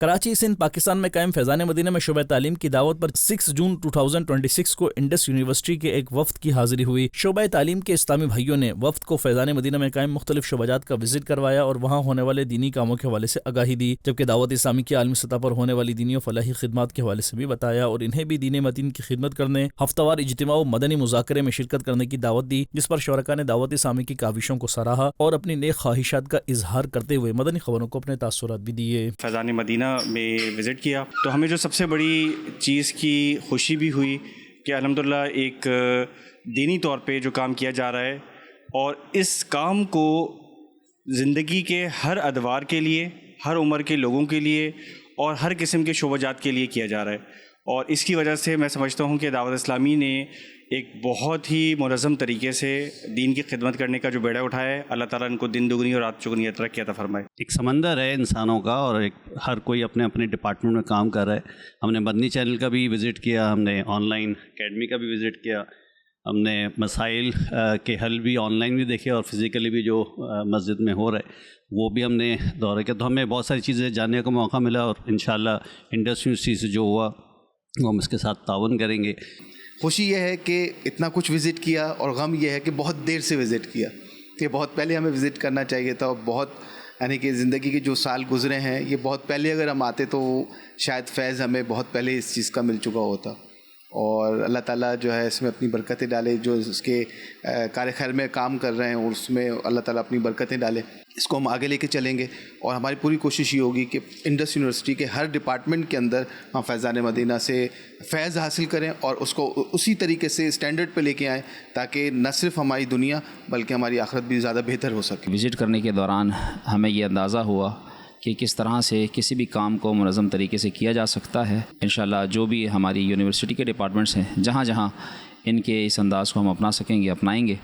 کراچی سندھ پاکستان میں قائم فیضان مدینہ میں شعبہ تعلیم کی دعوت پر 6 جون 2026 کو انڈس یونیورسٹی کے ایک وفد کی حاضری ہوئی۔ شعبہ تعلیم کے اسلامی بھائیوں نے وفد کو فیضان مدینہ میں قائم مختلف شعبہ جات کا وزٹ کروایا اور وہاں ہونے والے دینی کاموں کے حوالے سے آگاہی دی، جبکہ دعوت اسلامی کی عالمی سطح پر ہونے والی دینی و فلاحی خدمات کے حوالے سے بھی بتایا اور انہیں بھی دین متین کی خدمت کرنے، ہفتہ وار اجتماع و مدنی مذاکرے میں شرکت کرنے کی دعوت دی، جس پر شرکاء نے دعوت اسلامی کی کاوشوں کو سراہا اور اپنی نیک خواہشات کا اظہار کرتے ہوئے مدنی خبروں کو اپنے تاثرات بھی دیے۔ فیضان مدینہ میں وزٹ کیا تو ہمیں جو سب سے بڑی چیز کی خوشی بھی ہوئی کہ الحمدللہ ایک دینی طور پہ جو کام کیا جا رہا ہے اور اس کام کو زندگی کے ہر ادوار کے لیے، ہر عمر کے لوگوں کے لیے اور ہر قسم کے شعبہ جات کے لیے کیا جا رہا ہے، اور اس کی وجہ سے میں سمجھتا ہوں کہ دعوت اسلامی نے ایک بہت ہی منظم طریقے سے دین کی خدمت کرنے کا جو بیڑا اٹھایا ہے، اللہ تعالیٰ ان کو دن دگنی اور رات چگنی ترقی عطا فرمائے۔ ایک سمندر ہے انسانوں کا اور ہر کوئی اپنے اپنے ڈپارٹمنٹ میں کام کر رہا ہے۔ ہم نے مدنی چینل کا بھی وزٹ کیا، ہم نے آن لائن اکیڈمی کا بھی وزٹ کیا، ہم نے مسائل کے حل بھی آن لائن بھی دیکھے اور فزیکلی بھی جو مسجد میں ہو رہا ہے وہ بھی ہم نے دورہ کیا، تو ہمیں بہت ساری چیزیں جاننے کا موقع ملا اور انشاءاللہ انڈس یونیورسٹی سے جو ہوا وہ ہم اس کے ساتھ تعاون کریں گے۔ خوشی یہ ہے کہ اتنا کچھ وزٹ کیا اور غم یہ ہے کہ بہت دیر سے وزٹ کیا، کہ بہت پہلے ہمیں وزٹ کرنا چاہیے تھا، اور بہت یعنی کہ زندگی کے جو سال گزرے ہیں یہ بہت پہلے اگر ہم آتے تو شاید فیض ہمیں بہت پہلے اس چیز کا مل چکا ہوتا، اور اللہ تعالیٰ جو ہے اس میں اپنی برکتیں ڈالے، جو اس کے کار خیر میں کام کر رہے ہیں اور اس میں اللہ تعالیٰ اپنی برکتیں ڈالے، اس کو ہم آگے لے کے چلیں گے، اور ہماری پوری کوشش یہ ہوگی کہ انڈس یونیورسٹی کے ہر ڈپارٹمنٹ کے اندر ہم فیضان مدینہ سے فیض حاصل کریں اور اس کو اسی طریقے سے اسٹینڈرڈ پہ لے کے آئیں تاکہ نہ صرف ہماری دنیا بلکہ ہماری آخرت بھی زیادہ بہتر ہو سکے۔ وزٹ کرنے کے دوران ہمیں یہ اندازہ ہوا کہ کس طرح سے کسی بھی کام کو منظم طریقے سے کیا جا سکتا ہے۔ انشاءاللہ جو بھی ہماری یونیورسٹی کے ڈپارٹمنٹس ہیں جہاں جہاں ان کے اس انداز کو ہم اپنا سکیں گے، اپنائیں گے۔